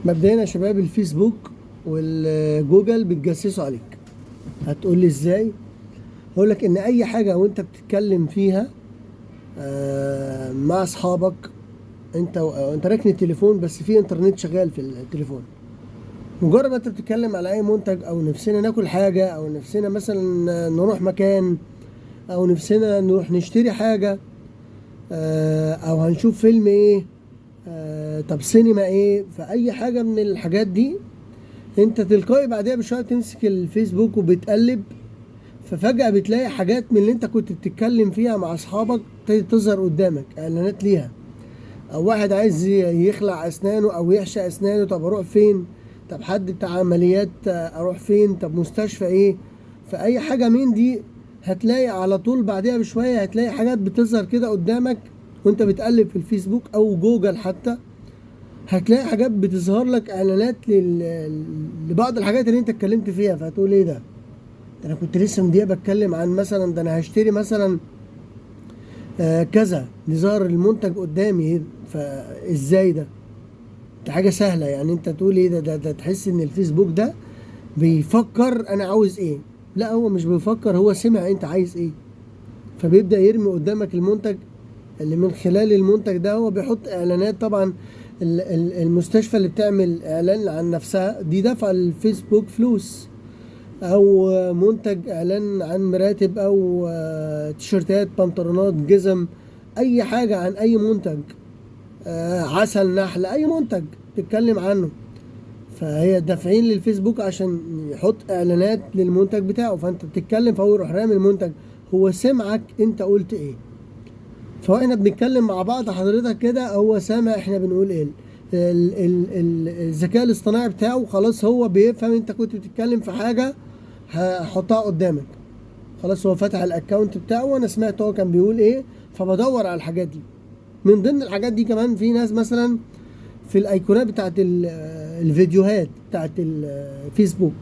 مبدئيا يا شباب، الفيسبوك والجوجل بيتجسسوا عليك. هتقول لي ازاي؟ هقول لك ان اي حاجه وانت بتتكلم فيها مع اصحابك، انت راكن التليفون بس في انترنت شغال في التليفون. مجرد ما انت بتتكلم على اي منتج، او نفسنا ناكل حاجه، او نفسنا مثلا نروح مكان، او نفسنا نروح نشتري حاجه، او هنشوف فيلم ايه، طب سينما ايه، فاي حاجه من الحاجات دي انت تلقائي بعدها بشويه تمسك الفيسبوك وبتقلب. ففجأة بتلاقي حاجات من اللي انت كنت بتتكلم فيها مع اصحابك ابتدت تظهر قدامك اعلانات ليها. او واحد عايز يخلع اسنانه او يحشي اسنانه، طب اروح فين؟ طب حد بتاع عمليات، اروح فين؟ طب مستشفى ايه؟ فاي حاجة من دي هتلاقي على طول بعدها بشوية هتلاقي حاجات بتظهر كده قدامك وانت بتقلب في الفيسبوك او جوجل حتى. هتلاقي حاجات بتظهر لك اعلانات لبعض الحاجات اللي انت اتكلمت فيها. فهتقول ايه ده انا كنت لسه من دقيقه بتكلم عن مثلا، ده انا هشتري مثلا كذا، نظهر المنتج قدامي. فازاي ده؟ دي حاجه سهله يعني. انت تقول ايه ده تحس ان الفيسبوك ده بيفكر انا عاوز ايه. لا، هو مش بيفكر، هو سمع انت عايز ايه، فبيبدا يرمي قدامك المنتج. اللي من خلال المنتج ده هو بيحط اعلانات. طبعا المستشفى اللي بتعمل اعلان عن نفسها دي دفع الفيسبوك فلوس، او منتج اعلان عن مراتب، او تيشيرتات، بنطلونات، جزم، اي حاجة عن اي منتج، عسل نحل، اي منتج تتكلم عنه. فهي دافعين للفيسبوك عشان يحط اعلانات للمنتج بتاعه. فانت بتتكلم فهو يروح رامي المنتج. هو سمعك انت قلت ايه. فاحنا بنتكلم مع بعض حضرتك كده، هو سامع احنا بنقول ايه. الذكاء الاصطناعي بتاعه خلاص هو بيفهم انت كنت بتتكلم في حاجة هحطها قدامك. خلاص هو فتح الاكونت بتاعه وانا سمعت هو كان بيقول ايه، فبدور على الحاجات دي. من ضمن الحاجات دي كمان في ناس مثلا في الايقونات بتاعت الفيديوهات بتاعت الفيسبوك،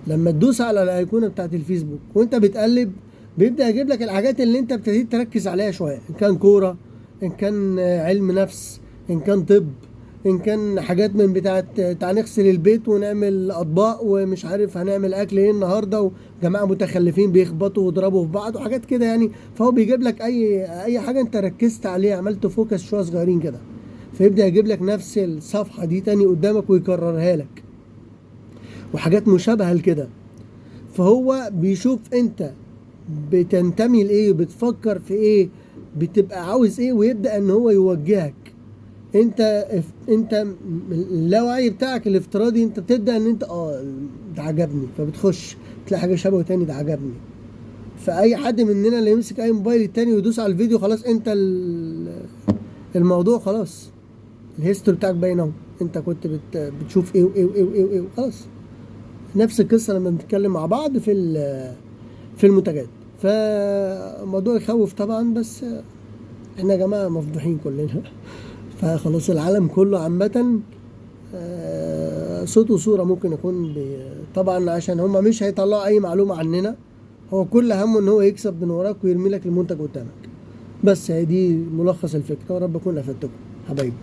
لما تدوس على الايقونه بتاعت الفيسبوك وانت بتقلب بيبدا يجيب لك الحاجات اللي انت ابتديت تركز عليها شويه، ان كان كوره، ان كان علم نفس، ان كان طب، ان كان حاجات من بتاعت تعال نغسل البيت ونعمل اطباق ومش عارف هنعمل اكل ايه النهارده، وجماعه متخلفين بيخبطوا ويضربوا في بعض وحاجات كده يعني. فهو بيجيب لك اي حاجه انت ركزت عليها، عملت فوكس شويه صغيرين كده، فيبدا يجيب لك نفس الصفحه دي تاني قدامك ويكررها لك، وحاجات مشابهه لكده. فهو بيشوف انت بتنتمي لايه، بتفكر في ايه، بتبقى عاوز ايه، ويبدأ ان هو يوجهك. انت اللاوعي بتاعك الافتراضي انت بتبدأ ان انت ده عجبني، فبتخش تلاقي حاجة شبهه تاني ده عجبني. فاي حد مننا اللي يمسك اي موبايل التاني ويدوس على الفيديو خلاص انت الموضوع خلاص، الهيستوري بتاعك باين اهو. انت كنت بتشوف ايه وايه وايه وايه وايه خلاص. نفس القصة لما بنتكلم مع بعض في المنتجات. فموضوع يخوف طبعا، بس احنا يا جماعة مفضوحين كلنا. فخلاص العالم كله عامة صوت وصورة ممكن يكون طبعا عشان هما مش هيطلعوا اي معلومة عننا. هو كل همه ان هو يكسب من وراك ويرمي لك المنتج قدامك. بس هي دي ملخص الفكرة، ورب اكون افدتكم حبايبي.